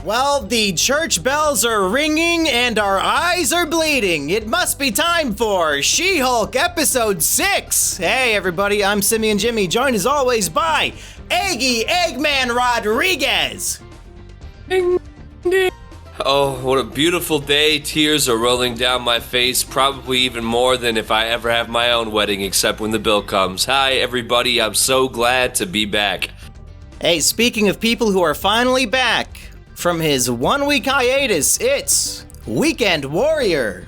Well, the church bells are ringing and our eyes are bleeding. It must be time for She-Hulk Episode 6. Hey, everybody, I'm Simian Jimmy, joined as always by Eggy Eggman Rodriguez. Ding, ding. Oh, what a beautiful day. Tears are rolling down my face, probably even more than if I ever have my own wedding, except when the bill comes. Hi, everybody, I'm so glad to be back. Hey, speaking of people who are finally back from his 1 week hiatus, it's Weekend Warrior.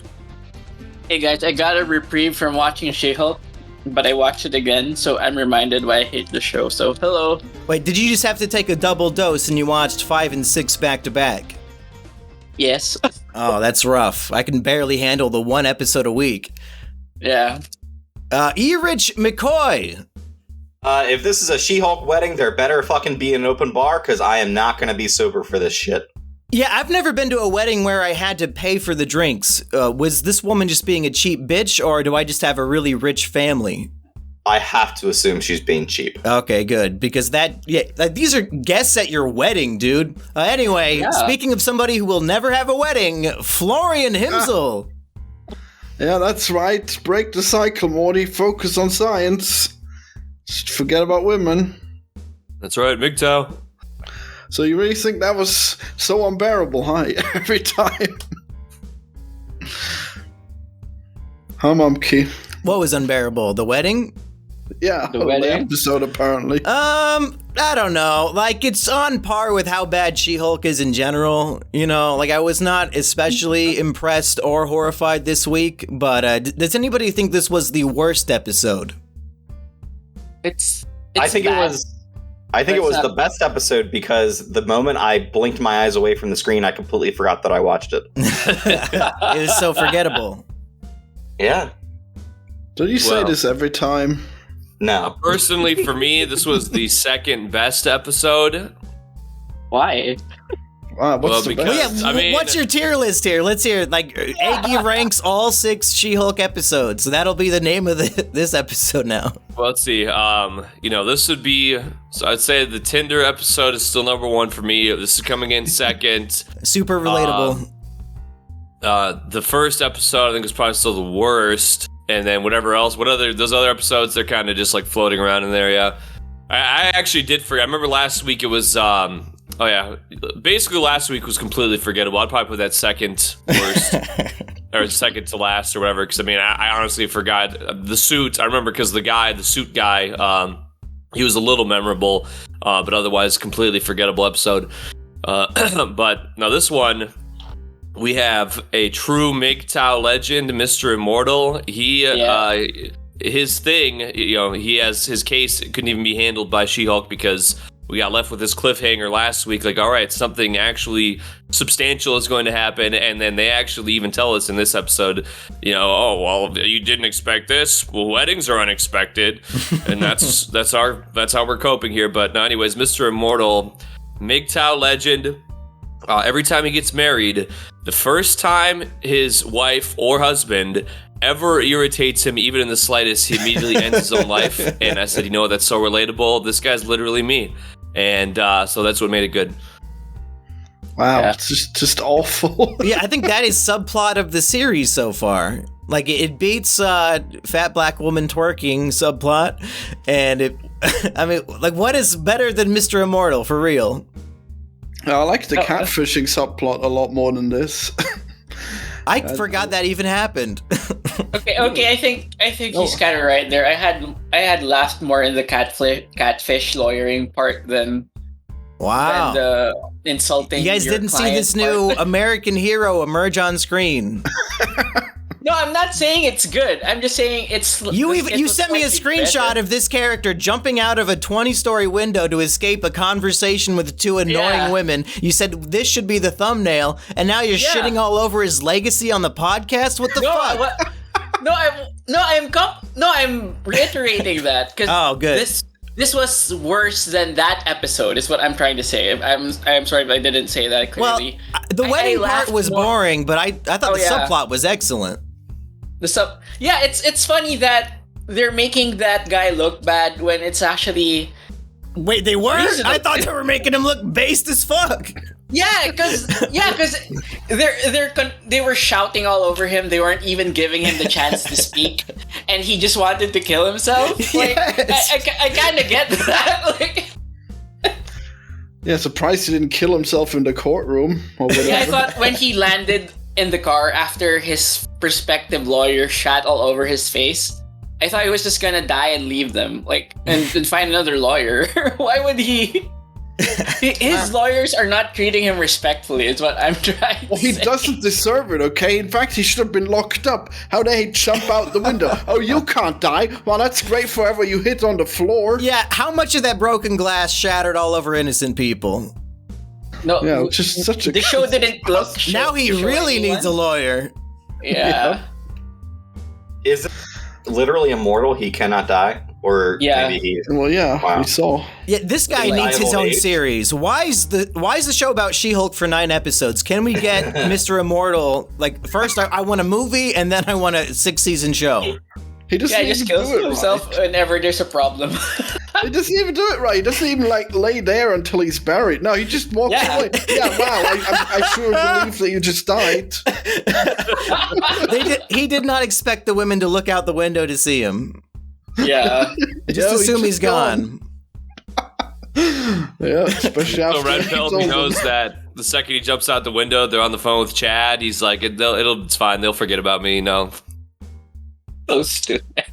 Hey guys, I got a reprieve from watching She-Hulk, but I watched it again, so I'm reminded why I hate the show. So, hello. Wait, did you just have to take a double dose and you watched 5 and 6 back to back? Yes. Oh, that's rough. I can barely handle the 1 episode a week. Yeah. E-Rich McCoy. If this is a She-Hulk wedding, there better fucking be an open bar, because I am not going to be sober for this shit. Yeah, I've never been to a wedding where I had to pay for the drinks. Was this woman just being a cheap bitch, or do I just have a really rich family? I have to assume she's being cheap. Okay, good, because these are guests at your wedding, dude. Anyway, Speaking of somebody who will never have a wedding, Florian Himsel. Yeah, that's right. Break the cycle, Morty. Focus on science. Just forget about women. That's right, MGTOW. So you really think that was so unbearable, huh? Every time. Huh, Mumkey? What was unbearable? The wedding? Yeah, the wedding episode apparently. I don't know. Like, it's on par with how bad She-Hulk is in general. You know, like, I was not especially impressed or horrified this week, but does anybody think this was the worst episode? I think bad. it was the best episode because the moment I blinked my eyes away from the screen, I completely forgot that I watched it. It was so forgettable. Yeah. Don't you say this every time? No. Personally, for me, this was the second best episode. Why? What's the best? Well, yeah, what's your tier list here? Let's hear it. Like, Eggy ranks all 6 She-Hulk episodes, so that'll be the name of this episode now. Well, let's see. This would be, so I'd say the Tinder episode is still number 1 for me. This is coming in second. Super relatable. The first episode, I think, is probably still the worst. And then those other episodes, they're kind of just like floating around in there, yeah. I actually did forget. I remember last week it was, basically last week was completely forgettable. I'd probably put that second worst, or second to last or whatever, because I honestly forgot. The suit, I remember because the suit guy, he was a little memorable, but otherwise completely forgettable episode. But now this one, we have a true MGTOW legend, Mr. Immortal. His thing, he has his case. It couldn't even be handled by She-Hulk because we got left with this cliffhanger last week. Like, all right, something actually substantial is going to happen, and then they actually even tell us in this episode, oh well, you didn't expect this. Well, weddings are unexpected, and that's how we're coping here. But no, anyways, Mr. Immortal, MGTOW legend. Every time he gets married, the first time his wife or husband ever irritates him, even in the slightest, he immediately ends his own life. And I said, that's so relatable. This guy's literally me. And so that's what made it good. Wow, it's just awful. Yeah, I think that is subplot of the series so far. Like, it beats fat black woman twerking subplot. And what is better than Mr. Immortal, for real? I like the catfishing subplot a lot more than this. I forgot that even happened. Okay. I think he's kind of right there. I had laughed more in the catfish lawyering part than the insulting. You guys didn't see this new American hero emerge on screen. No, I'm not saying it's good. I'm just saying it's. You sent me a screenshot of this character jumping out of a 20-story window to escape a conversation with 2 annoying women. You said this should be the thumbnail, and now you're shitting all over his legacy on the podcast. What the fuck? I'm reiterating that because good. This was worse than that episode. Is what I'm trying to say. I'm sorry if I didn't say that clearly. Well, the wedding part was boring, but I thought the subplot was excellent. It's funny that they're making that guy look bad when it's actually Wait, they were? reasonable. I thought they were making him look based as fuck. Yeah, because they were shouting all over him. They weren't even giving him the chance to speak, and he just wanted to kill himself. Like, yes. I kind of get that. Like, yeah, surprised he didn't kill himself in the courtroom or whatever. Yeah, I thought when he landed in the car after his prospective lawyer shat all over his face, I thought he was just gonna die and leave them, like, and find another lawyer. Why would he? His lawyers are not treating him respectfully, is what I'm trying to say. He doesn't deserve it, okay? In fact, he should have been locked up. How dare he jump out the window? Oh, you can't die? Well, that's great forever you hit on the floor. Yeah, how much of that broken glass shattered all over innocent people? No, yeah, just such a... The show didn't look... Now he really needs a lawyer. Yeah. Is it literally immortal? He cannot die? Or maybe he... Well, yeah, wow. We saw. Yeah, this guy needs his own series. Why is the show about She-Hulk for 9 episodes? Can we get Mr. Immortal? Like, first I want a movie, and then I want a 6-season show. He just kills himself whenever there's a problem. He doesn't even do it right. He doesn't even like lay there until he's buried. No, he just walks away. Yeah, wow. I sure believe that you just died. He did not expect the women to look out the window to see him. Yeah. Just assume he's gone. Yeah, especially after. So Red Pill, he knows that the second he jumps out the window, they're on the phone with Chad. He's like, it's fine. They'll forget about me. No. So stupid.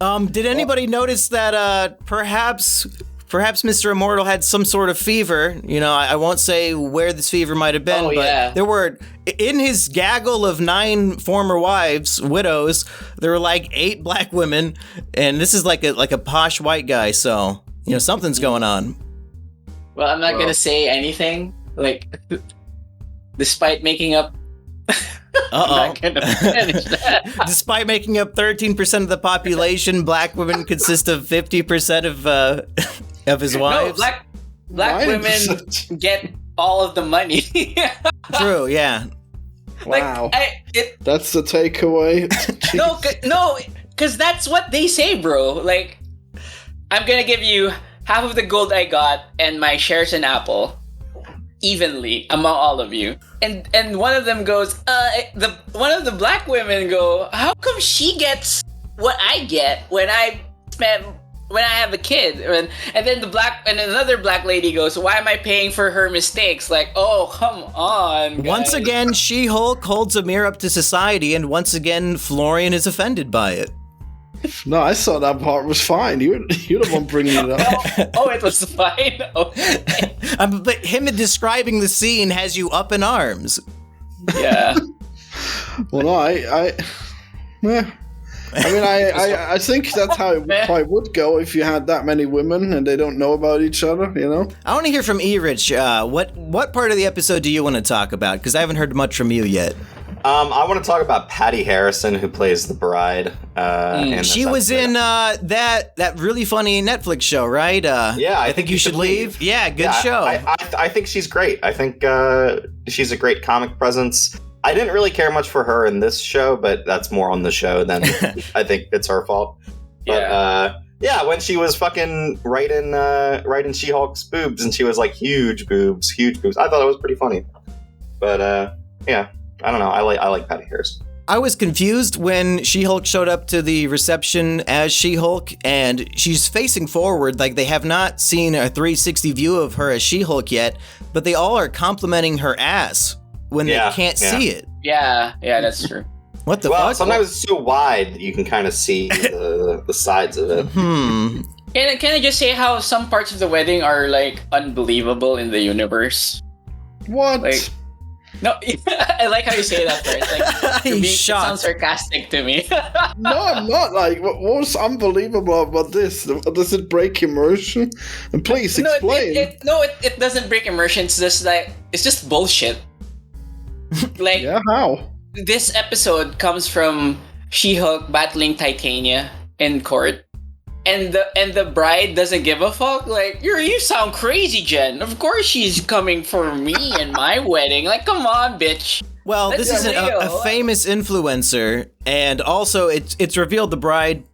Did anybody notice that perhaps Mr. Immortal had some sort of fever? You know, I won't say where this fever might have been, but there were, in his gaggle of 9 former wives, widows, there were like 8 black women, and this is like a posh white guy, so, you know, something's going on. Well, I'm not going to say anything, like, despite making up... Despite making up 13% of the population, black women consist of 50% of his wives. No, black women get all of the money. True, yeah. Wow. That's the takeaway. No, because that's what they say, bro. Like, I'm gonna give you half of the gold I got and my shares in Apple evenly among all of you. And one of them goes, one of the black women go, how come she gets what I get when I have a kid? And then another black lady goes, why am I paying for her mistakes? Like, oh, come on, guys. Once again, She-Hulk holds a mirror up to society, and once again, Florian is offended by it. No, I thought that part was fine. You're the one bringing it up. Oh, it was fine? Okay. But him describing the scene has you up in arms. Yeah. Well, no, I think that's how it probably would go if you had that many women and they don't know about each other, you know? I want to hear from E-Rich. What part of the episode do you want to talk about? Because I haven't heard much from you yet. I want to talk about Patty Harrison, who plays the bride. She was in that really funny Netflix show, right? Yeah, I think you should leave. Yeah, good show. I think she's great. I think she's a great comic presence. I didn't really care much for her in this show, but that's more on the show than I think it's her fault. But when she was fucking right in She-Hulk's boobs, and she was like huge boobs. I thought it was pretty funny. But yeah. I don't know. I like Patty Harrison. I was confused when She-Hulk showed up to the reception as She-Hulk, and she's facing forward. Like, they have not seen a 360 view of her as She-Hulk yet, but they all are complimenting her ass when they can't see it. Yeah, that's true. What the fuck? Sometimes it's so wide that you can kind of see the sides of it. Can I just say how some parts of the wedding are, like, unbelievable in the universe? What? Like, no, I like how you say that part. Like, it sounds sarcastic to me. No, I'm not. Like, what's unbelievable about this? Does it break immersion? And please explain. It doesn't break immersion. It's just like, it's just bullshit. Like, yeah, how? This episode comes from She-Hulk battling Titania in court. And the bride doesn't give a fuck. Like, you sound crazy, Jen. Of course she's coming for me and my wedding. Like, come on, bitch. Well, this is a famous influencer, and also it's revealed the bride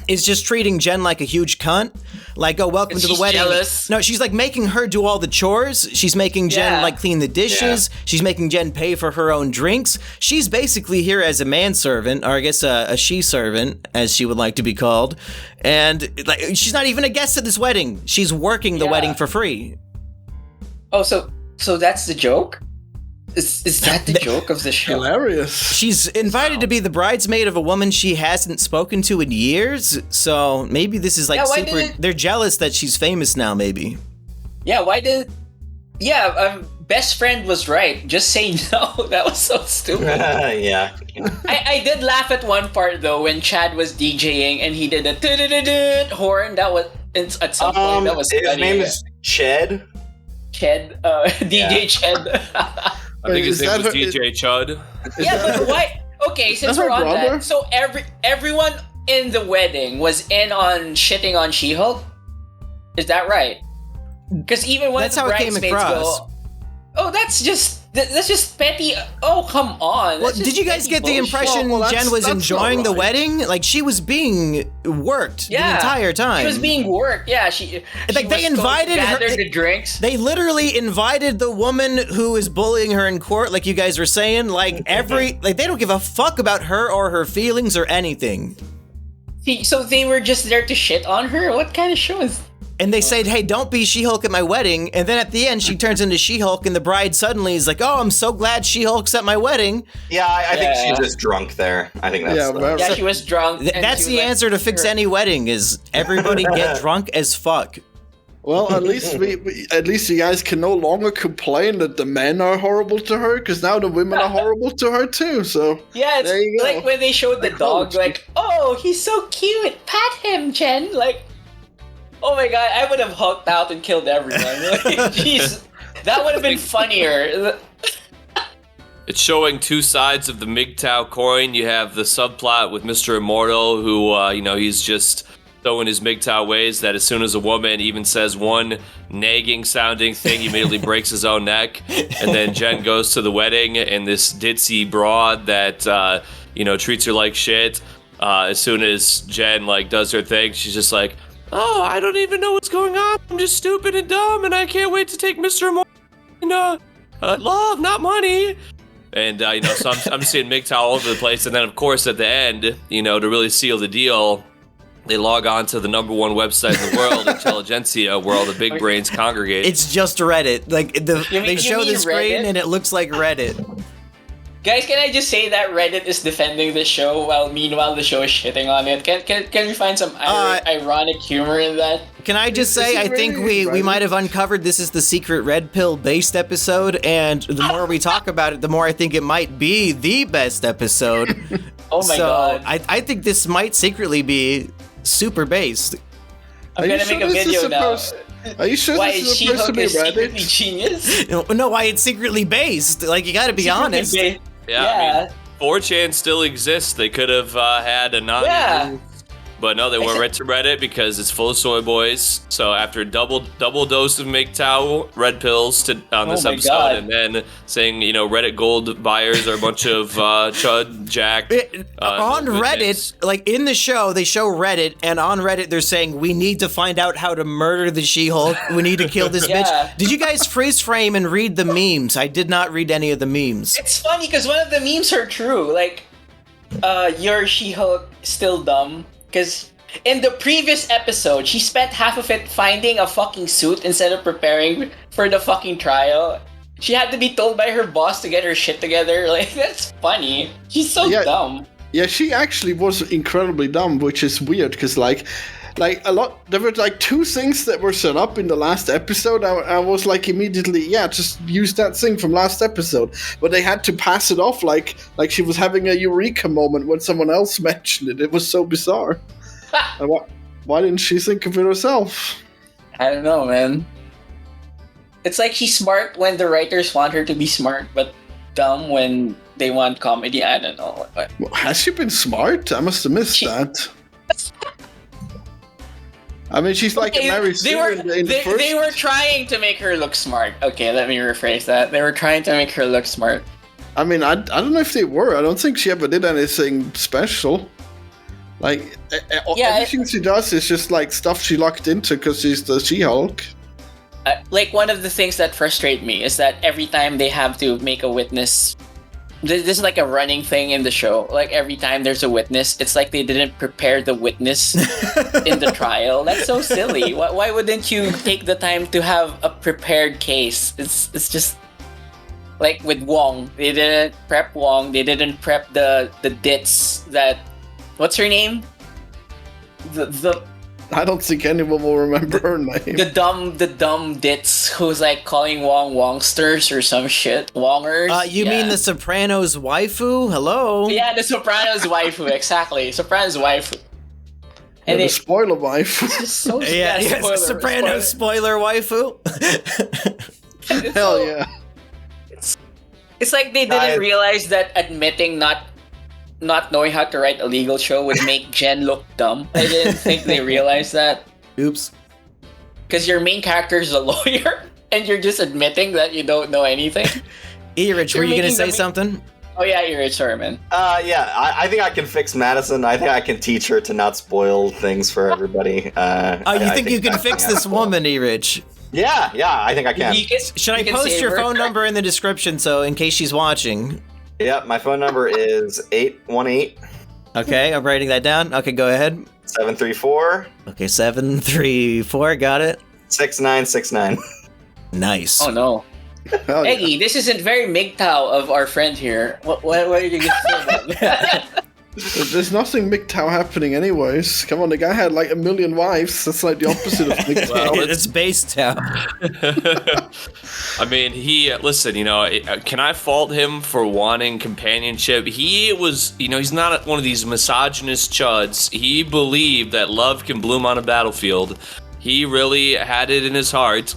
is just treating Jen like a huge cunt. Like, oh, welcome to the she's wedding. jealous. No, she's like making her do all the chores. She's making Jen Yeah. like clean the dishes. Yeah. She's making Jen pay for her own drinks. She's basically here as a manservant, or I guess a she-servant, as she would like to be called. And like, she's not even a guest at this wedding. She's working the Yeah. wedding for free. Oh, so that's the joke? Is that the joke of the show? Hilarious. She's invited to be the bridesmaid of a woman she hasn't spoken to in years. So maybe this is like Yeah, why super. didn't- They're jealous that she's famous now. Maybe. Yeah, why did? Yeah, best friend was right. Just say no. That was so stupid. Yeah. I did laugh at one part though when Chad was DJing and he did a "du-du-du-du" horn. That was at some point. That was his funny. name is Ched. Ched, DJ Ched. I think his Is name that was DJ Chud. Yeah, but why? Okay, since That's her we're on brother? that, so everyone in the wedding was in on shitting on She-Hulk. Is that right? Because even when That's the how it came bridesmaids across. go, "Oh, that's just petty." Oh, come on. Well, That's just did you guys petty get the bullshit. impression Well, Jen was that's enjoying not the right. wedding? Like she was being worked the entire time. She was being worked. Yeah, she Like, they was told to invited her- gather the drinks. They literally invited the woman who is bullying her in court, like you guys were saying. Like like they don't give a fuck about her or her feelings or anything. So they were just there to shit on her. What kind of show is? And they said, "Hey, don't be She-Hulk at my wedding." And then at the end, she turns into She-Hulk, and the bride suddenly is like, "Oh, I'm so glad She-Hulk's at my wedding." Yeah, I think Yeah. she's just drunk there. I think that's Yeah, very- Yeah, she was drunk. and That's she the was like, answer to fix "Sure." any wedding: is everybody get drunk as fuck. Well, at least at least you guys can no longer complain that the men are horrible to her, because now the women are horrible to her too. So Yeah, there you it's go. like when they showed the dog, like, "Oh, he's so cute. Pat him, Jen." Like, oh my god, I would have hulked out and killed everyone. Like, jeez, that would have been funnier. It's showing two sides of the MGTOW coin. You have the subplot with Mr. Immortal, who, he's just so in his MGTOW ways that as soon as a woman even says one nagging sounding thing, he immediately breaks his own neck. And then Jen goes to the wedding, and this ditzy broad that, treats her like shit. As soon as Jen, does her thing, she's just like, "Oh, I don't even know what's going on. I'm just stupid and dumb, and I can't wait to take Mr. Immortal and, love, not money." And, so I'm seeing MGTOW all over the place. And then, of course, at the end, to really seal the deal, they log on to the number one website in the world, Intelligentsia, where all the big brains congregate. It's just Reddit. Like they you show mean the screen Reddit? and it looks like Reddit. Guys, can I just say that Reddit is defending the show while meanwhile the show is shitting on it? Can we find some ironic humor in that? Can I just say, This I is think really we might have uncovered this is the secret red pill based episode, and the more we talk about it, the more I think it might be the best episode. Oh my god. I think this might secretly be super based. I'm gonna make a video now. Are you sure Why this is is supposed to She-Hulk be is secretly Reddit? genius? No, why it's secretly based. Like, you gotta be honest. I mean, 4chan still exists. They could have had a non. Yeah. But no, they went right to Reddit because it's full of soy boys. So after double dose of MGTOW red pills on this Oh my episode, God. and then saying Reddit gold buyers are a bunch of Chud, Jack. On no Reddit, goodness. like in the show, they show Reddit, and on Reddit, they're saying, "We need to find out how to murder the She-Hulk. We need to kill this Yeah. bitch." Did you guys freeze frame and read the memes? I did not read any of the memes. It's funny because one of the memes are true. Like, your She-Hulk still dumb. Because in the previous episode, she spent half of it finding a fucking suit instead of preparing for the fucking trial. She had to be told by her boss to get her shit together. Like, that's funny. She's so Yeah. dumb. Yeah, she actually was incredibly dumb, which is weird because there were two things that were set up in the last episode. I was like immediately, yeah, just use that thing from last episode. But they had to pass it off like she was having a eureka moment when someone else mentioned it. It was so bizarre. And why didn't she think of it herself? I don't know, man. It's like she's smart when the writers want her to be smart, but dumb when they want comedy. I don't know. Well, has she been smart? I must have missed that. I mean, she's like a Mary Sue in the first. They were trying to make her look smart. Okay, let me rephrase that. They were trying to make her look smart. I mean, I don't know if they were. I don't think she ever did anything special. Like, Yeah, everything she does is just like stuff she locked into because she's the She-Hulk. Like, one of the things that frustrate me is that every time they have to make a witness, this is like a running thing in the show. Like, every time there's a witness, it's like they didn't prepare the witness in the trial. That's so silly. Why wouldn't you take the time to have a prepared case? It's just like with Wong, they didn't prep Wong. They didn't prep the dits that. What's her name? The I don't think anyone will remember her name. The dumb ditz who's like calling Wong Wongsters or some shit. Wongers. You mean the Sopranos waifu? Hello? Yeah, the Sopranos waifu, exactly. Sopranos waifu. And the spoiler wife. It's so spoiler, Sopranos spoiler waifu. Hell yeah. It's like they didn't realize that admitting not knowing how to write a legal show would make Jen look dumb. I didn't think they realized that. Oops. Because your main character is a lawyer, and you're just admitting that you don't know anything. Erich, were you going to say something? Oh yeah, Erich, sorry, man. Yeah, I think I can fix Madison. I think I can teach her to not spoil things for everybody. You think you can fix this woman, Erich? Yeah, I think I can. Should I post your phone number in the description so in case she's watching? Yeah, my phone number is 818. Okay, I'm writing that down. Okay, go ahead. 734. Okay, 734, got it. 6969. Nice. Oh no. Oh, yeah. Eggy, this isn't very MGTOW of our friend here. What are you going to say about that? There's nothing MGTOW happening anyways. Come on, the guy had like 1 million wives. That's like the opposite of MGTOW. Well, it's based town. I mean, listen, can I fault him for wanting companionship? He was, he's not one of these misogynist chuds. He believed that love can bloom on a battlefield. He really had it in his heart.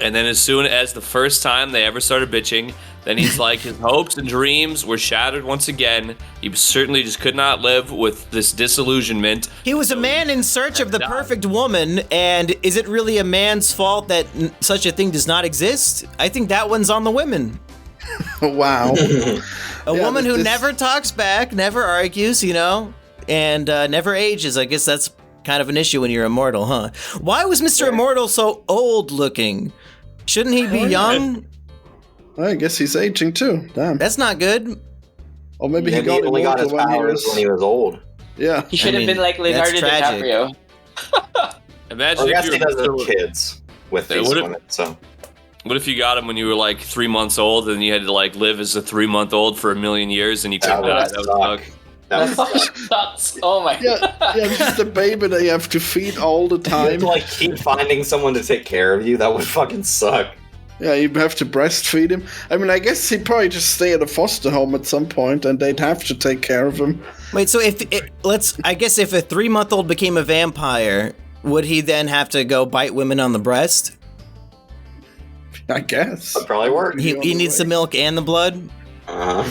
And then as soon as the first time they ever started bitching, then he's like, his hopes and dreams were shattered once again. He certainly just could not live with this disillusionment. He was a man in search of the perfect woman, and is it really a man's fault that such a thing does not exist? I think that one's on the women. Wow. A woman who never talks back, never argues, and never ages. I guess that's kind of an issue when you're immortal, huh? Why was Mr. Immortal so old looking? Shouldn't he be young? I guess he's aging too. Damn. That's not good. Or maybe he only got his powers when he was old. Yeah. He should have been like Leonardo DiCaprio. Imagine if he doesn't have kids with these women, so. What if you got him when you were like 3 months old and you had to like live as a 3-month-old for 1 million years and you couldn't die? That would suck. That fucking sucks. Oh my god. Yeah, just a baby that you have to feed all the time. You have to like keep finding someone to take care of you. That would fucking suck. Yeah, you have to breastfeed him. I mean, I guess he'd probably just stay at a foster home at some point, and they'd have to take care of him. Wait, so if a 3-month-old became a vampire, would he then have to go bite women on the breast? I guess. That'd probably work. He needs the milk and the blood? Yeah,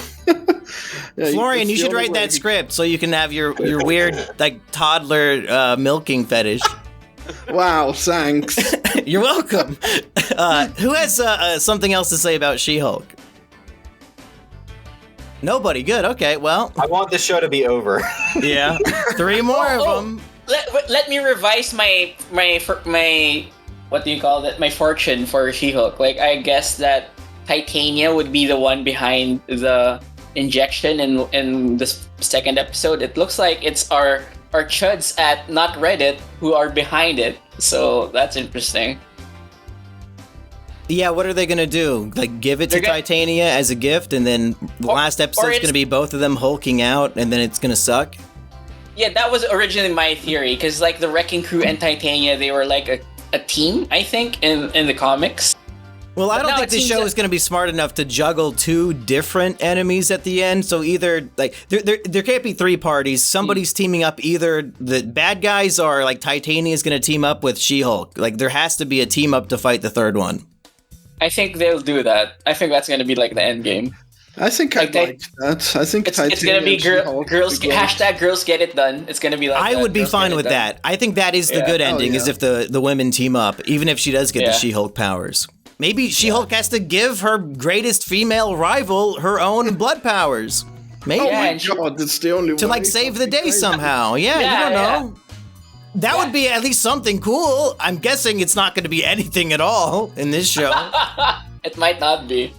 Florian, you should write that script so you can have your weird like toddler milking fetish. Wow, thanks. You're welcome. Who has something else to say about She-Hulk? Nobody. Good. Okay. Well, I want this show to be over. Yeah. 3 more of them. Let me revise my what do you call that? My fortune for She-Hulk. Like, I guess that Titania would be the one behind the injection in this second episode. It looks like it's our chuds at Not Reddit who are behind it. So that's interesting. Yeah, what are they gonna do? Like, give it to Titania as a gift, and then the last episode's gonna be both of them hulking out, and then it's gonna suck? Yeah, that was originally my theory, because like the Wrecking Crew and Titania, they were like a team, I think, in the comics. Well, I don't think the show is going to be smart enough to juggle 2 different enemies at the end. So either like there can't be 3 parties. Somebody's teaming up. Either the bad guys or like Titania is going to team up with She-Hulk. Like there has to be a team up to fight the third one. I think they'll do that. I think that's going to be like the end game. I think I'd like that. I think it's going to be girls. Hashtag girls get it done. It's going to be like I would be fine with that. I think that is the good ending. Is if the women team up, even if she does get the She-Hulk powers. Maybe She-Hulk has to give her greatest female rival her own blood powers. Maybe. Oh Yeah, my and she- god, that's the only way. To like save the day Crazy. somehow. Yeah, Yeah, you don't yeah. know. That would be at least something cool. I'm guessing it's not going to be anything at all in this show. It might not be.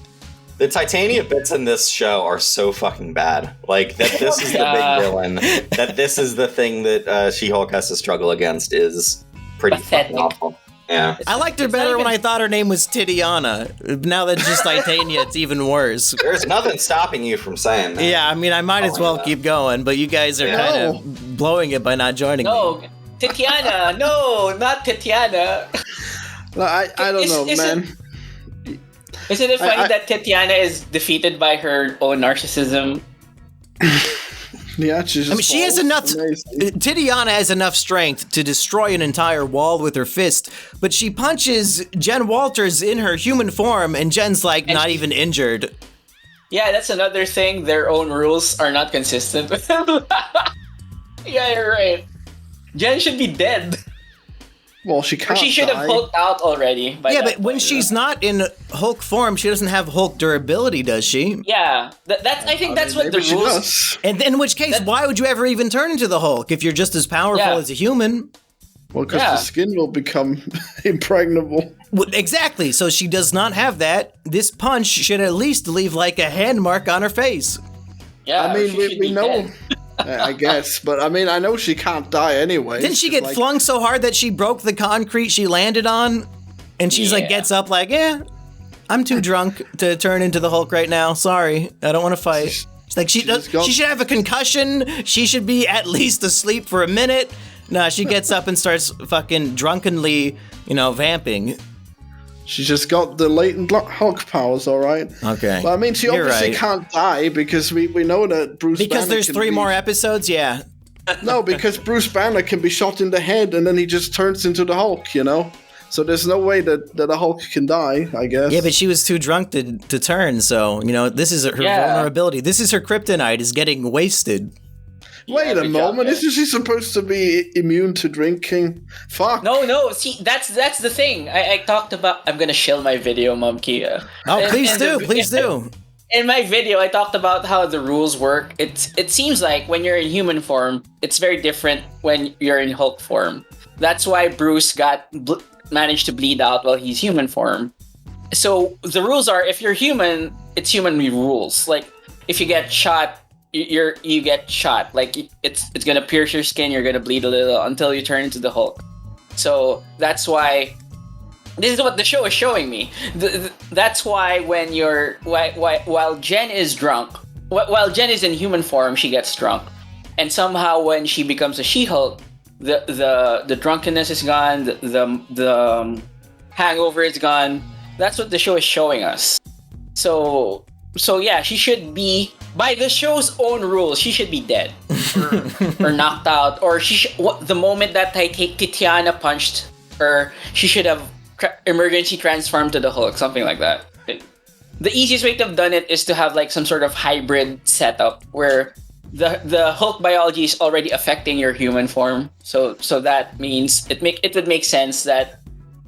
The Titania bits in this show are so fucking bad. Like, that this is the Yeah. big villain. That this is the thing that She-Hulk has to struggle against is pretty Pathetic. fucking awful. Yeah. I liked her It's not better when even- I thought her name was Titiana. Now that it's just Titania, it's even worse. There's nothing stopping you from saying that. Yeah, I mean, I might as well Yeah. keep going, but you guys are Yeah. kind of blowing it by not joining me. No, Titiana. No, not Titiana. Like, I don't Is- know, is it- man. Isn't it funny I- that Titiana is defeated by her own narcissism? Yeah, she's I mean, she has enough. Titiana has enough strength to destroy an entire wall with her fist, but she punches Jen Walters in her human form, and Jen's like And not she- even injured. Yeah, that's another thing. Their own rules are not consistent with them. Yeah, you're right. Jen should be dead. Well, she Or can't. she should have die. hulked out already. By Yeah, that but when point. she's not in Hulk form, she doesn't have Hulk durability, does she? Yeah, that's. I think that's what the Maybe she rules. does. And in which case, why would you ever even turn into the Hulk if you're just as powerful Yeah. as a human? Well, because Yeah. the skin will become impregnable. Well, exactly. So she does not have that. This punch should at least leave like a hand mark on her face. Yeah, I mean, she we should be know. dead. I guess, but I mean, I know she can't die anyway. Didn't she get Like, flung so hard that she broke the concrete she landed on? And she's like, Yeah. gets up like, I'm too drunk to turn into the Hulk right now. Sorry, I don't want to fight. She's like, she just got- should have a concussion. She should be at least asleep for a minute. No, she gets up and starts fucking drunkenly, vamping. She just got the latent Hulk powers, all right. Okay. But I mean, she You're obviously right. can't die because we know that Bruce Because Banner there's can 3 be- more episodes, yeah. No, because Bruce Banner can be shot in the head and then he just turns into the Hulk, So there's no way that a Hulk can die, I guess. Yeah, but she was too drunk to turn, so, this is her Yeah. vulnerability. This is her kryptonite, is getting wasted. Wait a good job, moment, guys. isn't she supposed to be immune to drinking? Fuck. No. See, that's the thing. I talked about. I'm gonna shill my video, Mom Kia. Oh, please In do, the- please do. In my video, I talked about how the rules work. It seems like when you're in human form, it's very different when you're in Hulk form. That's why Bruce managed to bleed out while he's human form. So the rules are: if you're human, it's human rules. Like if you get shot, you get shot. Like it's gonna pierce your skin. You're gonna bleed a little until you turn into the Hulk. So that's why. This is what the show is showing me. That's why when while Jen is drunk, while Jen is in human form, she gets drunk, and somehow when she becomes a She-Hulk, the drunkenness is gone, the hangover is gone. That's what the show is showing us. So yeah, she should be, by the show's own rules, she should be dead or knocked out, or the moment that Titiana punched her, she should have emergency transformed to the Hulk, something like that. The easiest way to have done it is to have like some sort of hybrid setup where the Hulk biology is already affecting your human form. So that means it would make sense that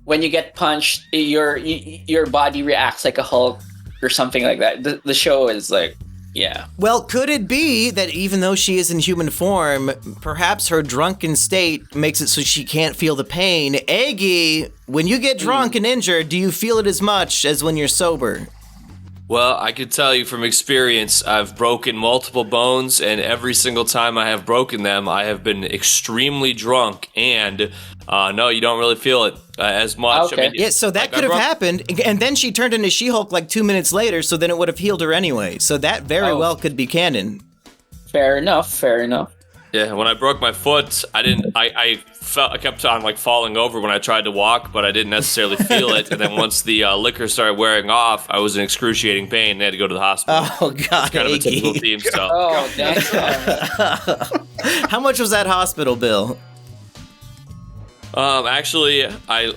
when you get punched, your body reacts like a Hulk or something like that. The show is like, yeah. Well, could it be that even though she is in human form, perhaps her drunken state makes it so she can't feel the pain? Eggy, when you get drunk and injured, do you feel it as much as when you're sober? Well, I could tell you from experience, I've broken multiple bones, and every single time I have broken them, I have been extremely drunk, and no, you don't really feel it as much. Okay. Yeah, so that could have happened, and then she turned into She-Hulk like 2 minutes later, so then it would have healed her anyway. So that very well could be canon. Fair enough. Yeah, when I broke my foot, I kept on like falling over when I tried to walk, but I didn't necessarily feel it. And then once the liquor started wearing off, I was in excruciating pain and had to go to the hospital. Oh, God, Kind of a typical Eggy. theme, so. Oh, damn. How much was that hospital bill? Actually, I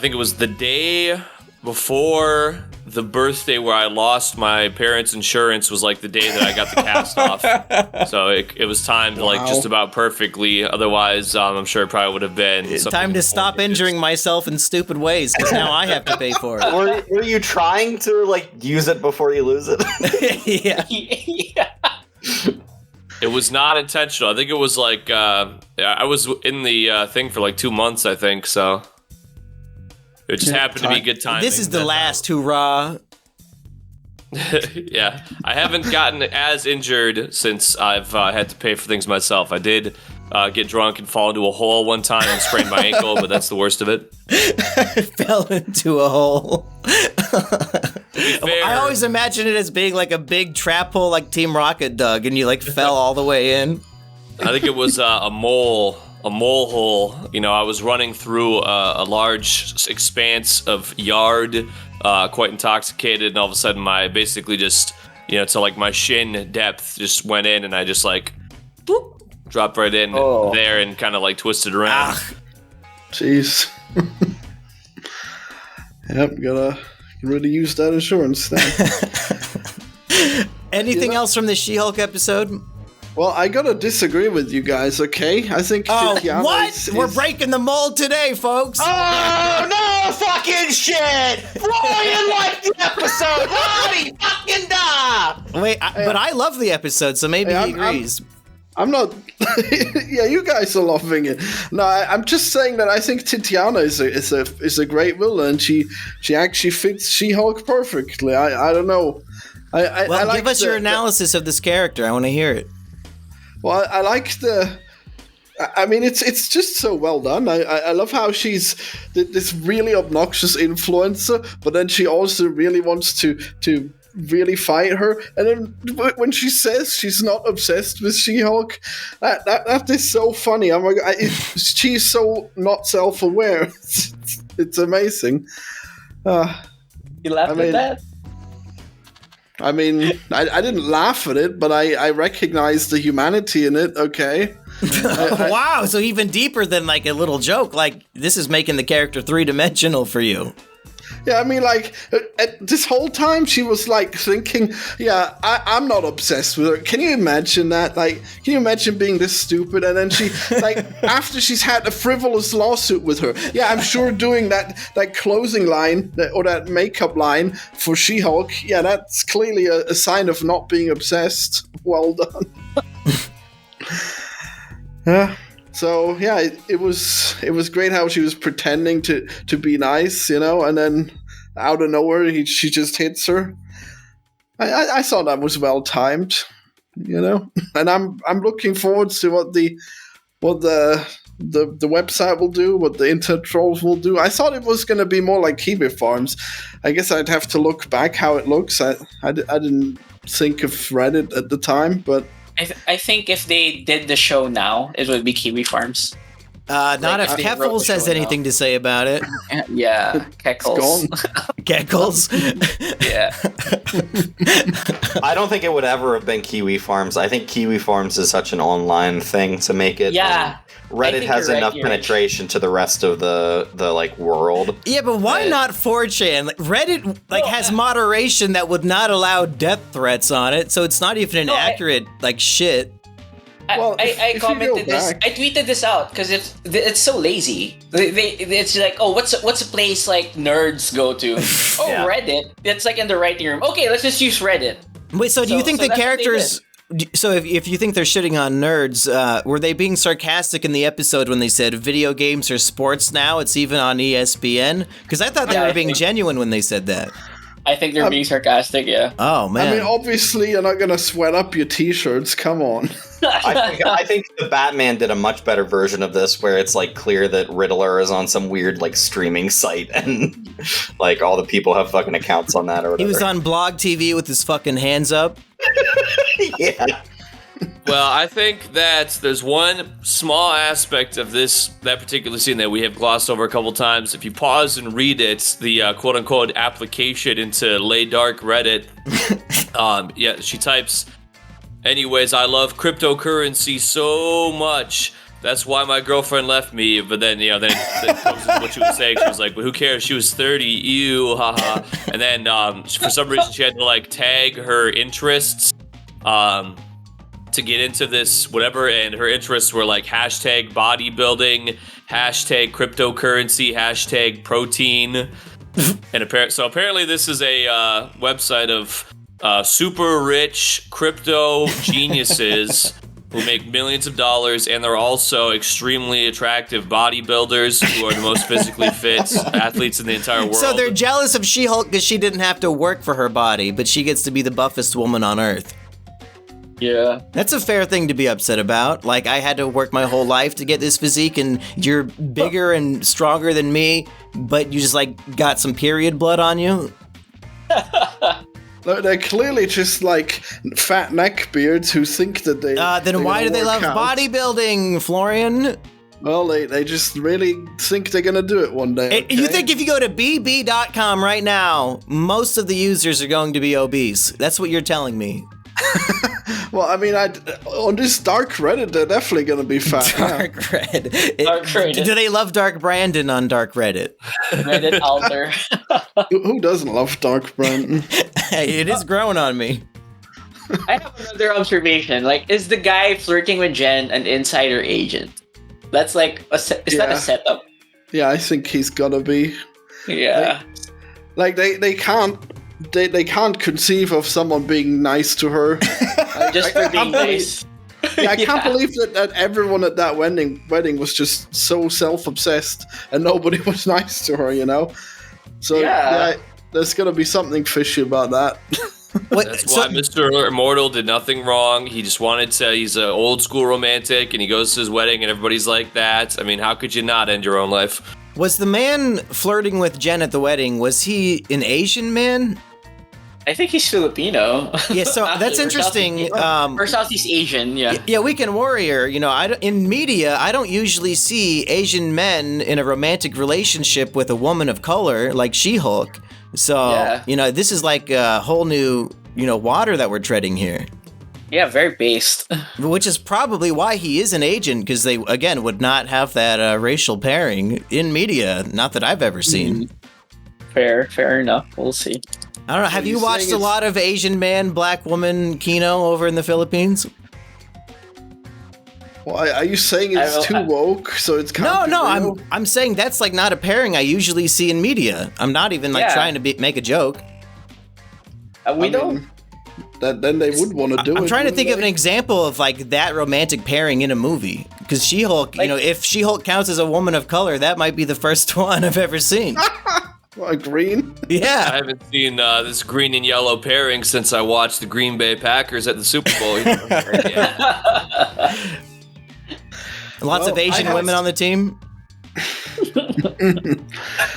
think it was the day before the birthday where I lost my parents' insurance was like the day that I got the cast off. So it was timed like just about perfectly. Otherwise, I'm sure it probably would have been time to stop injuring myself in stupid ways because now I have to pay for it. Were you trying to like use it before you lose it? Yeah. It was not intentional. I think it was like I was in the thing for like 2 months, I think. So it just happened to be good timing. This is the last hurrah. Yeah, I haven't gotten as injured since I've had to pay for things myself. I did get drunk and fall into a hole one time and sprained my ankle, but that's the worst of it. Fell into a hole. Fair, I always imagine it as being like a big trap hole like Team Rocket dug, and you like fell all the way in. I think it was a mole hole. You know, I was running through a large expanse of yard, quite intoxicated, and all of a sudden basically just, you know, to like my shin depth just went in, and I just like, boop, dropped right in there and kind of like twisted around. Jeez. Yep, gotta really use that insurance then. Anything else from the She-Hulk episode? Well, I gotta disagree with you guys, okay? I think Tatiana what? We're breaking the mold today, folks. Oh, no fucking shit! Florian liked the episode! Howdy fucking da! Wait, but I love the episode, so maybe he agrees. I'm not. Yeah, you guys are loving it. No, I'm just saying that I think Tatiana is a great villain. She actually fits She-Hulk perfectly. I don't know. I like give us your analysis of this character. I want to hear it. Well, I like the. I mean, it's just so well done. I love how she's this really obnoxious influencer, but then she also really wants to really fight her. And then when she says she's not obsessed with She-Hulk, that is so funny. Oh my God, she's so not self-aware. It's amazing. You laughed at that? I mean, I didn't laugh at it, but I recognize the humanity in it, okay? Wow, so even deeper than like a little joke. Like, this is making the character three-dimensional for you. Yeah, I mean, like, this whole time she was, like, thinking, yeah, I'm not obsessed with her. Can you imagine that? Like, can you imagine being this stupid? And then she, like, after she's had a frivolous lawsuit with her, yeah, I'm sure doing that closing line, or that makeup line for She-Hulk, yeah, that's clearly a sign of not being obsessed. Well done. Yeah. So yeah, it was great how she was pretending to be nice, you know, and then out of nowhere she just hits her. I thought that was well timed, you know, and I'm looking forward to what the website will do, what the internet trolls will do. I thought it was going to be more like Kiwi Farms. I guess I'd have to look back how it looks. I didn't think of Reddit at the time, but. I think if they did the show now, it would be Kiwi Farms. Not if Keffels has anything to say about it. Yeah, Keckles. Keckles. Yeah. I don't think it would ever have been Kiwi Farms. I think Kiwi Farms is such an online thing to make it. Yeah. Reddit has enough penetration to the rest of the like world. Yeah, but why not 4chan? Like, Reddit has moderation that would not allow death threats on it, so it's not even an accurate shit. I commented this. I tweeted this out because it's so lazy. It's like, oh, what's a place like nerds go to? Oh, yeah. Reddit. It's like in the writing room. Okay, let's just use Reddit. Wait, so do you think the characters? So if you think they're shitting on nerds, were they being sarcastic in the episode when they said video games are sports now? It's even on ESPN? Because I thought they were being genuine when they said that. I think they're being sarcastic, yeah. Oh, man. I mean, obviously, you're not going to sweat up your t-shirts. Come on. I think the Batman did a much better version of this where it's, like, clear that Riddler is on some weird, like, streaming site and, like, all the people have fucking accounts on that or whatever. He was on Blog TV with his fucking hands up. Yeah. Well, I think that there's one small aspect of that particular scene that we have glossed over a couple times. If you pause and read it, the quote-unquote application into Lay Dark Reddit, she types, anyways, I love cryptocurrency so much. That's why my girlfriend left me. But then, then comes what she was saying. She was like, but who cares? She was 30. Ew, haha. And then for some reason she had to like tag her interests to get into this whatever. And her interests were like hashtag bodybuilding, hashtag cryptocurrency, hashtag protein. And apparently this is a website of super rich crypto geniuses who make millions of dollars, and they're also extremely attractive bodybuilders who are the most physically fit athletes in the entire world. So they're jealous of She-Hulk because she didn't have to work for her body, but she gets to be the buffest woman on Earth. Yeah. That's a fair thing to be upset about. Like, I had to work my whole life to get this physique, and you're bigger and stronger than me, but you just, like, got some period blood on you? They're clearly just like fat neckbeards who think that they. Then why do they love bodybuilding, Florian? Well, they just really think they're gonna do it one day. Okay? You think if you go to bb.com right now, most of the users are going to be obese? That's what you're telling me. Well, I mean, on this dark Reddit, they're definitely gonna be fat. Dark Reddit. Dark Reddit. Do they love Dark Brandon on Dark Reddit? Reddit alter. Who doesn't love Dark Brandon? Hey, it is growing on me. I have another observation. Like, is the guy flirting with Jen an insider agent? That's like, is that a setup? Yeah, I think he's gonna be. Yeah. Like they can't conceive of someone being nice to her. Just for being nice. Yeah, I can't believe that everyone at that wedding was just so self-obsessed and nobody was nice to her, So yeah there's gonna be something fishy about that. That's why Mr. Immortal did nothing wrong. He just he's an old school romantic, and he goes to his wedding and everybody's like that. I mean, how could you not end your own life? Was the man flirting with Jen at the wedding, was he an Asian man? I think he's Filipino. Yeah, so that's interesting. Or Southeast Asian, yeah. Yeah, Weekend Warrior, in media, I don't usually see Asian men in a romantic relationship with a woman of color like She-Hulk. So, this is like a whole new, water that we're treading here. Yeah, very based. Which is probably why he is an agent, because they, again, would not have that racial pairing in media. Not that I've ever seen. Fair enough. We'll see. I don't know. Have you watched a lot of Asian man, black woman Kino over in the Philippines? Well, are you saying it's too woke? So it's kind No. I'm saying that's like not a pairing I usually see in media. I'm not even trying to make a joke. Then they would want to do it. I'm trying to think of an example of like that romantic pairing in a movie. Because She-Hulk, if She-Hulk counts as a woman of color, that might be the first one I've ever seen. What, green? Yeah. I haven't seen this green and yellow pairing since I watched the Green Bay Packers at the Super Bowl. Lots of Asian women on the team.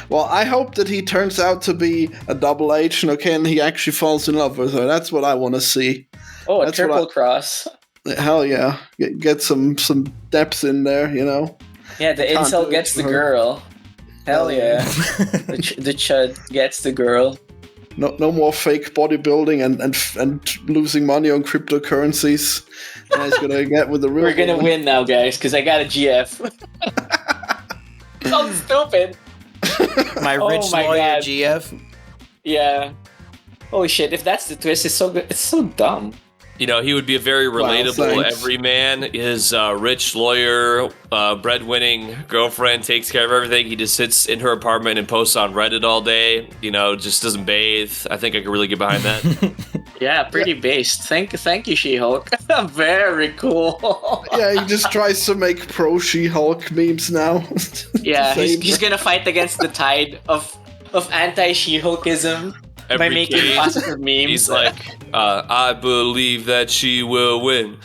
Well, I hope that he turns out to be a double agent, and he actually falls in love with her. That's what I want to see. Oh, a triple cross. Hell yeah. Get some depth in there, Yeah, the incel gets the girl. Hell yeah. the chud gets the girl. No more fake bodybuilding and losing money on cryptocurrencies. Guys gonna get with the real. We're gonna win now, guys, because I got a GF. Sounds stupid. My rich lawyer God. GF. Yeah. Holy shit! If that's the twist, it's so good. It's so dumb. He would be a very relatable everyman. His rich lawyer, breadwinning girlfriend takes care of everything. He just sits in her apartment and posts on Reddit all day. Just doesn't bathe. I think I could really get behind that. Yeah, pretty based. Thank you, She-Hulk. Very cool. Yeah, he just tries to make pro She-Hulk memes now. Yeah, he's gonna fight against the tide of anti-She-Hulkism. By making positive memes. He's like, I believe that she will win.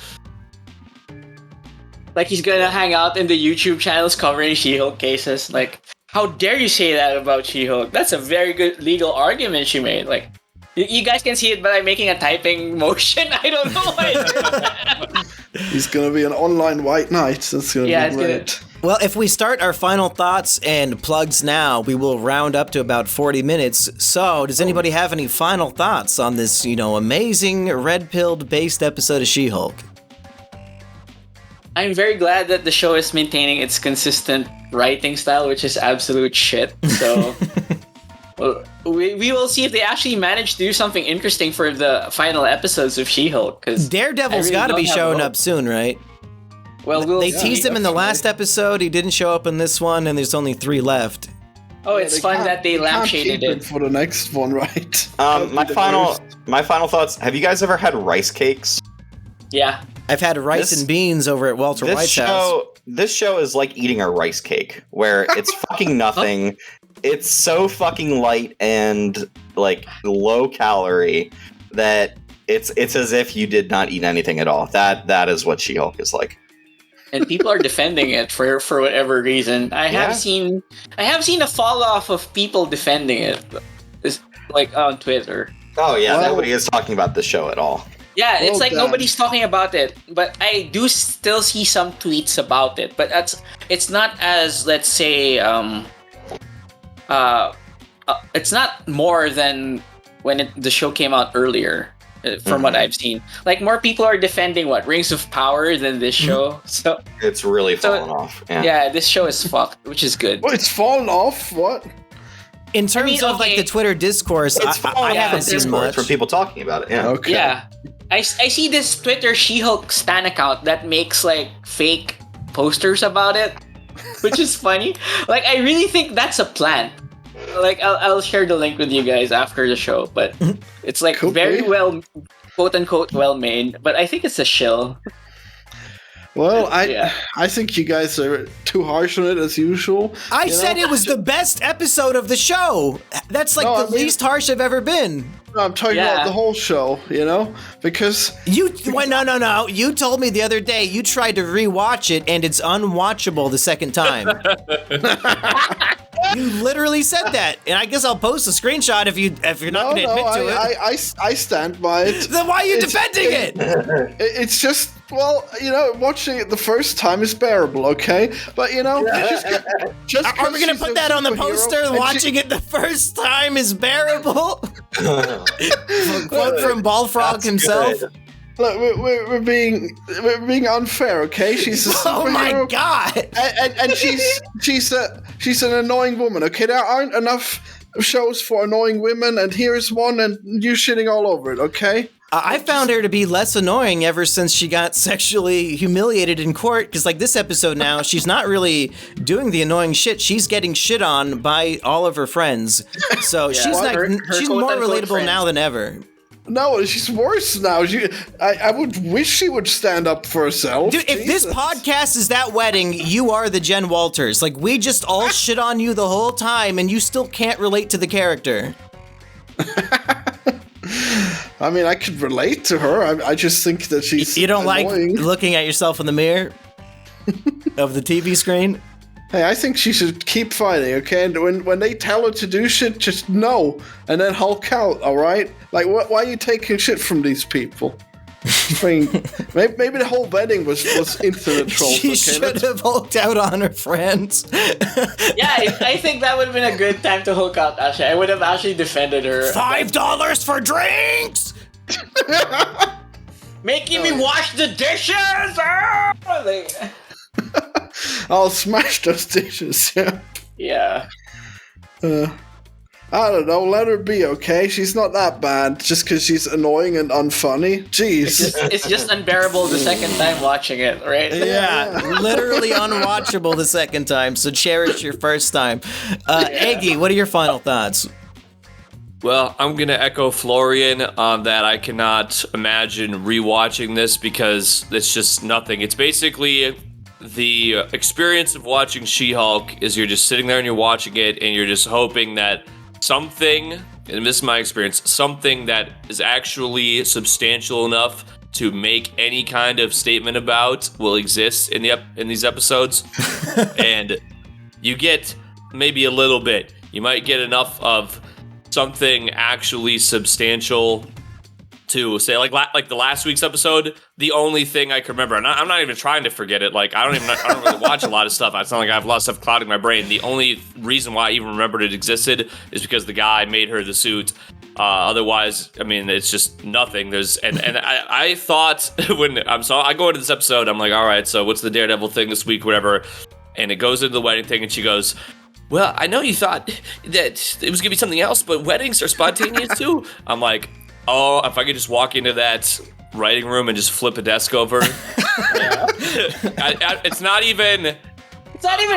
Like he's gonna hang out in the YouTube channels covering She-Hulk cases. Like, how dare you say that about She-Hulk? That's a very good legal argument she made. Like, you guys can see it by making a typing motion. I don't know why. He's gonna be an online white knight. That's gonna be great. Well, if we start our final thoughts and plugs now, we will round up to about 40 minutes. So, does anybody have any final thoughts on this, amazing red-pilled based episode of She-Hulk? I'm very glad that the show is maintaining its consistent writing style, which is absolute shit. So well, we will see if they actually manage to do something interesting for the final episodes of She-Hulk. Because Daredevil's got to be showing up soon, right? Well, they teased him in the last episode. He didn't show up in this one, and there's only 3 left. Oh, it's fun that they lampshaded it for the next one, right? My final thoughts. Have you guys ever had rice cakes? Yeah. I've had rice and beans over at Walter White's house. This show is like eating a rice cake, where it's fucking nothing. It's so fucking light and like low calorie that it's as if you did not eat anything at all. That is what She-Hulk is like. And people are defending it for whatever reason. I have seen a fall off of people defending it, like on Twitter. Oh yeah, nobody is talking about the show at all. Yeah, it's like nobody's talking about it, but I do still see some tweets about it. But it's not as, let's say, it's not more than when the show came out earlier. From what I've seen, like more people are defending Rings of Power than this show. So it's really fallen off. Yeah, this show is fucked, which is good. Well, it's fallen off. What? In terms of like the Twitter discourse, I haven't seen much from people talking about it. Yeah. Okay. Yeah, I see this Twitter She-Hulk stan account that makes like fake posters about it, which is funny. Like I really think that's a plan. Like I'll share the link with you guys after the show, but it's like very well, quote unquote, well made. But I think it's a shill. Well, I think you guys are too harsh on it as usual. I said it was the best episode of the show. That's like the least harsh I've ever been. No, I'm talking about the whole show, because no. You told me the other day you tried to rewatch it and it's unwatchable the second time. You literally said that, and I guess I'll post a screenshot if you're not going to admit to it. I stand by it. Then why are you defending it? It's just, watching it the first time is bearable, okay? But just are we going to put that on the poster? Watching it the first time is bearable. Quote from Ballfrog himself. Good. Look, we're being unfair, okay? She's a superhero. Oh my god! And she's an annoying woman, okay? There aren't enough shows for annoying women, and here's one, and you shitting all over it, okay? I found her to be less annoying ever since she got sexually humiliated in court. Because like this episode now, she's not really doing the annoying shit. She's getting shit on by all of her friends. So she's more relatable now than ever. No, she's worse now. I would wish she would stand up for herself. Dude, if this podcast is that wedding, you are the Jen Walters. Like, we just all shit on you the whole time, and you still can't relate to the character. I mean, I could relate to her. I just think that she's You don't annoying. like looking at yourself in the mirror of the TV screen? Hey, I think she should keep fighting, okay? And when they tell her to do shit, just no, and then Hulk out, all right? Like, why are you taking shit from these people? I mean, maybe the whole wedding was internet trolls. She should have hulked out on her friends. Yeah, I think that would have been a good time to Hulk out, actually. I would have actually defended her. $5 for drinks! Making me wash the dishes! Like... I'll smash those dishes, Yeah. I don't know, let her be, okay? She's not that bad, just because she's annoying and unfunny. Jeez. It's just unbearable the second time watching it, right? Yeah, literally unwatchable the second time, so cherish your first time. Eggy, what are your final thoughts? Well, I'm going to echo Florian on that. I cannot imagine rewatching this because it's just nothing. It's basically the experience of watching She-Hulk is you're just sitting there and you're watching it and you're just hoping that something, and this is my experience, something that is actually substantial enough to make any kind of statement about will exist in these episodes. And you get maybe a little bit. You might get enough of something actually substantial to say, like the last week's episode, the only thing I can remember, and I'm not even trying to forget it, like I don't really watch a lot of stuff. It's not like I have a lot of stuff clouding my brain. The only reason why I even remembered it existed is because the guy made her the suit. Otherwise, I mean, it's just nothing. And I thought I go into this episode, I'm like, all right, so what's the Daredevil thing this week, whatever. And it goes into the wedding thing, and she goes, well, I know you thought that it was gonna be something else, but weddings are spontaneous too. I'm like, oh, if I could just walk into that writing room and just flip a desk over. It's not even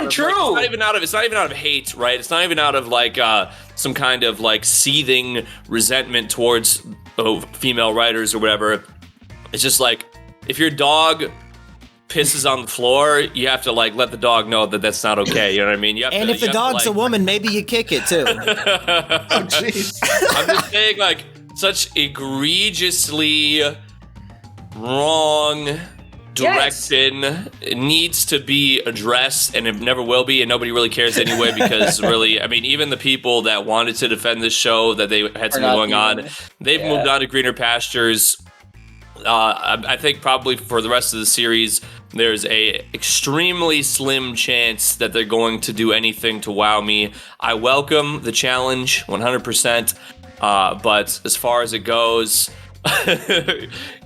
true. It's not even out of hate, right? It's not even out of like some kind of like seething resentment towards female writers or whatever. It's just like, if your dog pisses on the floor, you have to like let the dog know that that's not okay. You know what I mean? And if the dog's a woman, maybe you kick it too. Oh, jeez. I'm just saying, like, such egregiously wrong direction needs to be addressed, and it never will be, and nobody really cares anyway, because really, I mean, even the people that wanted to defend this show, that they had something going on, they've moved on to greener pastures. I think probably for the rest of the series, there's a extremely slim chance that they're going to do anything to wow me. I welcome the challenge 100%, but as far as it goes,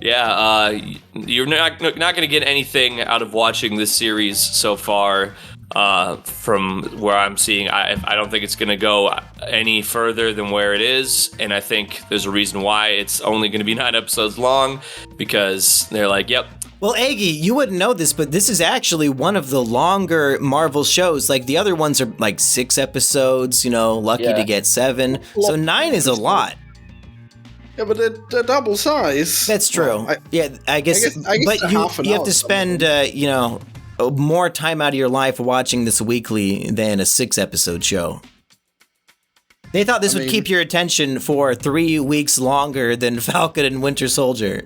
you're not going to get anything out of watching this series so far. From where I'm seeing, I don't think it's going to go any further than where it is, and I think there's a reason why it's only going to be 9 episodes long, because they're like, yep. Well, Eggy, you wouldn't know this, but this is actually one of the longer Marvel shows. Like, the other ones are like 6 episodes, lucky to get 7. So 9 is a lot. Yeah, but they're double size. That's true. I guess but you have to spend, more time out of your life watching this weekly than a 6-episode show. They thought this would keep your attention for 3 weeks longer than Falcon and Winter Soldier.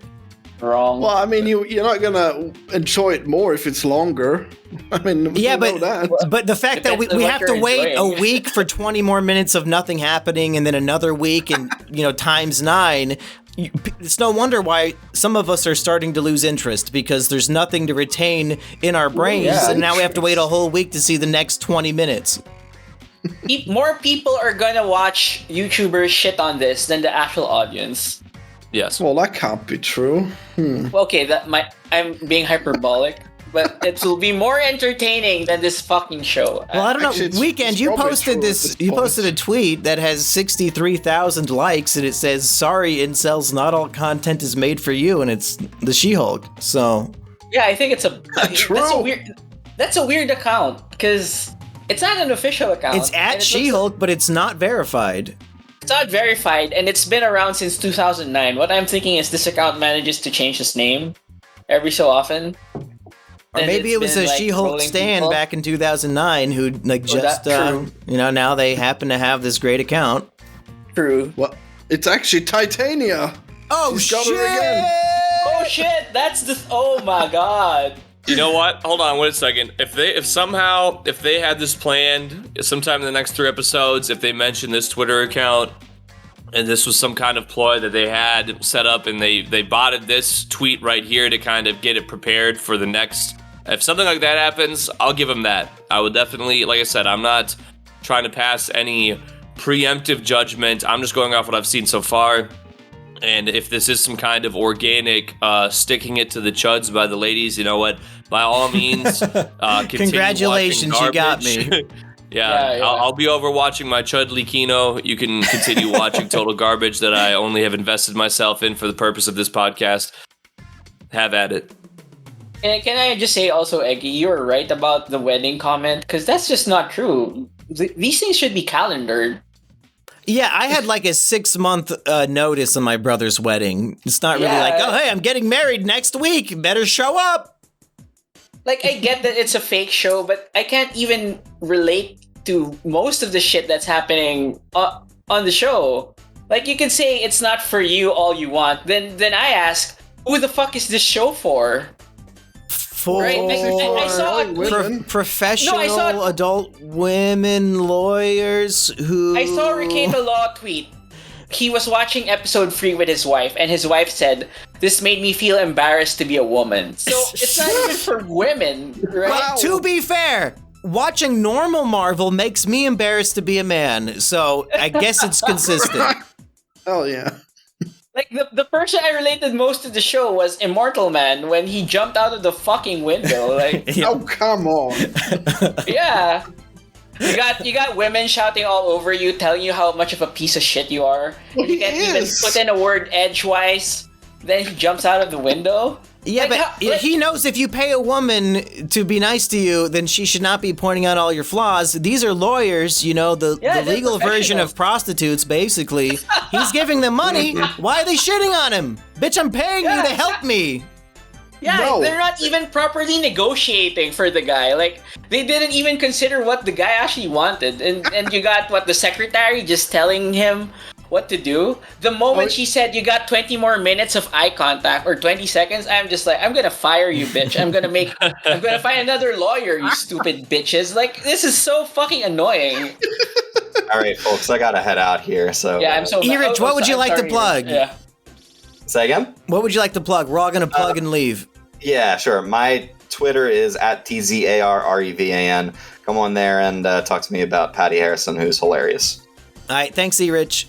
Wrong. Well, I mean, you're not gonna enjoy it more if it's longer. I mean, yeah, but the fact that we have to wait a week for 20 more minutes of nothing happening, and then another week, and times 9. It's no wonder why some of us are starting to lose interest, because there's nothing to retain in our brains, and now we have to wait a whole week to see the next 20 minutes. More people are gonna watch YouTubers shit on this than the actual audience. Yes. Well, that can't be true. Okay, I'm being hyperbolic, but it will be more entertaining than this fucking show. Well, I don't know. Weekend, you posted this. You posted a tweet that has 63,000 likes, and it says, "Sorry, incels, not all content is made for you," and it's the She-Hulk. So. Yeah, I think true. That's a weird account, because it's not an official account. It's at She-Hulk, but it's not verified. It's not verified, and it's been around since 2009. What I'm thinking is this account manages to change his name every so often. Or maybe it was a She-Hulk stan back in 2009 who now they happen to have this great account. True. Well, it's actually Titania. Oh, She's got it again. Oh shit! Oh my god. You know what? Hold on, wait a second. If they had this planned sometime in the next 3 episodes, if they mentioned this Twitter account, and this was some kind of ploy that they had set up, and they botted this tweet right here to kind of get it prepared for the next. If something like that happens, I'll give them that. I would definitely, like I said, I'm not trying to pass any preemptive judgment. I'm just going off what I've seen so far. And if this is some kind of organic sticking it to the chuds by the ladies, you know what? By all means, congratulations, you got me. Yeah. I'll be over watching my Chudley Kino. You can continue watching Total Garbage that I only have invested myself in for the purpose of this podcast. Have at it. Can I just say also, Eggy, you're right about the wedding comment, because that's just not true. These things should be calendared. Yeah, I had like a 6-month notice on my brother's wedding. It's not really like, oh, hey, I'm getting married next week. Better show up. Like, I get that it's a fake show, but I can't even relate to most of the shit that's happening on the show. Like, you can say it's not for you all you want. Then I ask, who the fuck is this show for? I saw professional adult women lawyers who... I saw Ricardo Law tweet. He was watching episode 3 with his wife, and his wife said, "This made me feel embarrassed to be a woman." So it's not even for women, right? Well, to be fair, watching normal Marvel makes me embarrassed to be a man. So I guess it's consistent. Oh yeah. Like the person I related most to the show was Immortal Man when he jumped out of the fucking window. Like, Oh come on. yeah. You got women shouting all over you, telling you how much of a piece of shit you are. Well, You he can't even is. put in a word edgewise. Then he jumps out of the window. Yeah, Like, but how- like- he knows if you pay a woman to be nice to you, then she should not be pointing out all your flaws. These are lawyers, you know, the Yeah, they're legal version of prostitutes, basically. He's giving them money. Why are they shitting on him? Bitch, I'm paying you to help me. Yeah, No. they're not even properly negotiating for the guy. Like, they didn't even consider what the guy actually wanted. And you got, the secretary just telling him what to do. The moment she said you got 20 more minutes of eye contact, or 20 seconds, I'm just like, I'm gonna fire you, bitch. I'm gonna find another lawyer, you stupid bitches. Like, this is so fucking annoying. All right, folks, I gotta head out here. So Yeah, I'm so Erich, what would you I'm like to sorry, plug? Yeah. say again. What would you like to plug? We're all going to plug and leave. Yeah, sure. My Twitter is @TZARREVAN. Come on there and talk to me about Patty Harrison, who's hilarious. All right, thanks, Erich.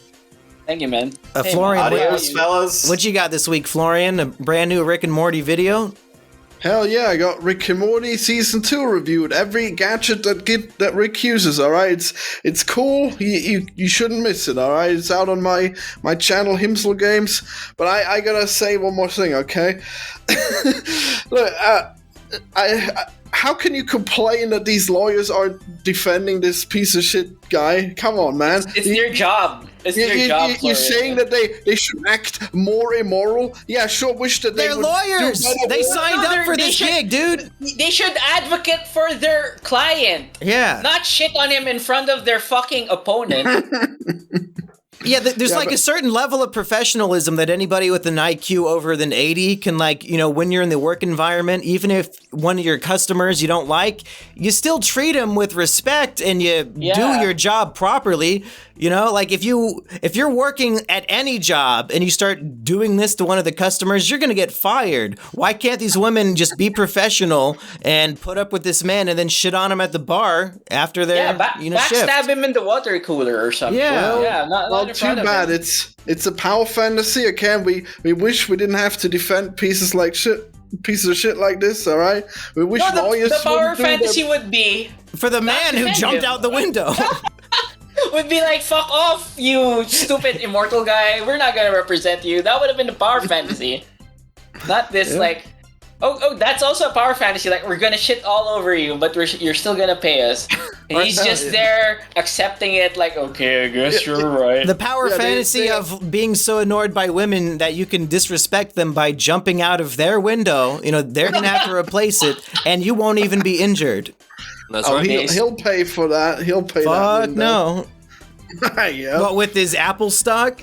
Thank you, man. Florian, man, Adios, fellas. What you got this week, Florian? A brand new Rick and Morty video? Hell yeah, I got Rick and Morty Season 2 reviewed. Every gadget that Rick uses, alright? It's cool. You shouldn't miss it, alright? It's out on my channel, Himsel Games. But I gotta say one more thing, okay? Look, how can you complain that these lawyers aren't defending this piece of shit guy? Come on, man. It's their job. It's their job. You're Florian. saying that they should act more immoral? Yeah, sure. Wish that They're would lawyers. do better They work. signed No, up for they this should- gig, dude. They should advocate for their client, Yeah. not shit on him in front of their fucking opponent. Yeah, there's Yeah, like but- a certain level of professionalism that anybody with an IQ over than 80 can, like, you know, when you're in the work environment, even if one of your customers you don't like, you still treat them with respect and you do your job properly. You know, like if you're working at any job and you start doing this to one of the customers, you're going to get fired. Why can't these women just be professional and put up with this man and then shit on him at the bar after their shift? Backstab him in the water cooler or something. Yeah. Yeah, not Well, in too front of bad. him. It's a power fantasy. Okay, we wish we didn't have to defend pieces of shit like this. All right, we wish No, lawyers the power wouldn't do fantasy that. would be For the man who defend jumped him. out the window. would be like, fuck off, you stupid immortal guy. We're not gonna represent you. That would have been the power fantasy. Not this like, oh, that's also a power fantasy. Like, we're gonna shit all over you, but you're still gonna pay us. And he's just there accepting it. Like, okay, I guess you're right. The power Yeah, fantasy of being so annoyed by women that you can disrespect them by jumping out of their window. You know, they're gonna have to replace it, and you won't even be injured. That's Oh, right. he'll pay for that. He'll pay that. Fuck no. Yeah, What with his Apple stock?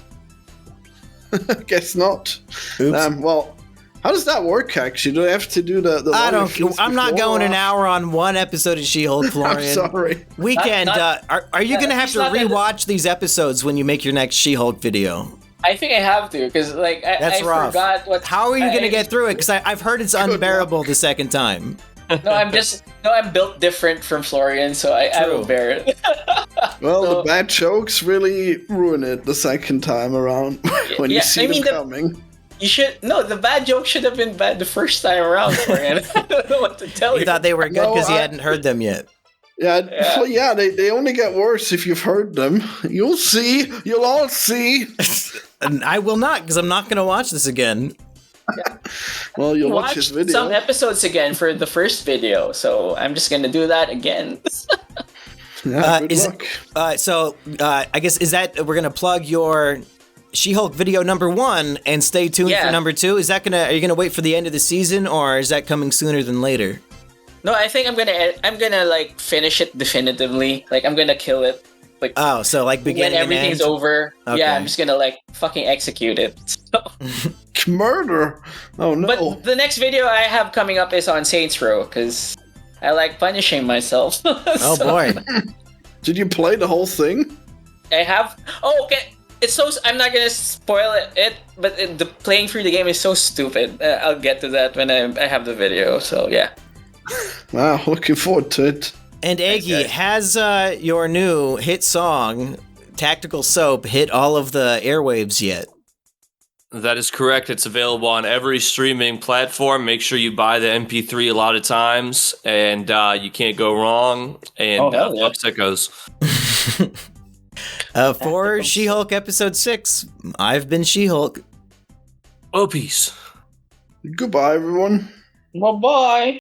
guess not. Oops. Well, how does that work? Actually, do I have to do the? I lawyer don't. fees I'm not before going or an hour on one episode of She-Hulk, after? Florian. I'm sorry. Weekend. Not- Are you gonna have he's to not gonna- rewatch these episodes when you make your next She-Hulk video? I think I have to, because like That's I rough. forgot what. How are you gonna I- get through it? Because I've heard it's unbearable the second time. No, I'm built different from Florian, so I True. will bear it. Well, So- the bad jokes really ruin it the second time around when you Yeah, see I mean, them the- coming. The bad joke should have been bad the first time around, Florian. I don't know what to tell You you. thought they were good No, because you I- hadn't heard them yet. Yeah, they only get worse if you've heard them. You'll see. You'll all see. And I will not, because I'm not gonna watch this again. Well, you'll watch Watch his video. some episodes again for the first video, so I'm just gonna do that again. Yeah, good is- luck. So I guess is that we're gonna plug your She-Hulk video number 1 and stay tuned Yeah. for number 2. Is that are you gonna wait for the end of the season, or is that coming sooner than later? No, I think I'm gonna like finish it definitively. Like, I'm gonna kill it. Like, Oh, so like when beginning and everything's end? over, Okay. yeah, I'm just gonna like fucking execute it. So, Murder. Oh no. but the next video I have coming up is on Saints Row, because I like punishing myself. Oh So, boy. Did you play the whole thing? I have. Oh, okay. It's so. I'm not gonna spoil it, but the playing through the game is so stupid. I'll get to that when I have the video. So yeah. Wow, looking forward to it. And Eggy, guys. has your new hit song Tactical Soap hit all of the airwaves yet? That is correct. It's available on every streaming platform. Make sure you buy the MP3 a lot of times, and you can't go wrong. And fuck sickos. For She-Hulk episode 6, I've been She-Hulk. Oh, peace. Goodbye, everyone. Bye-bye.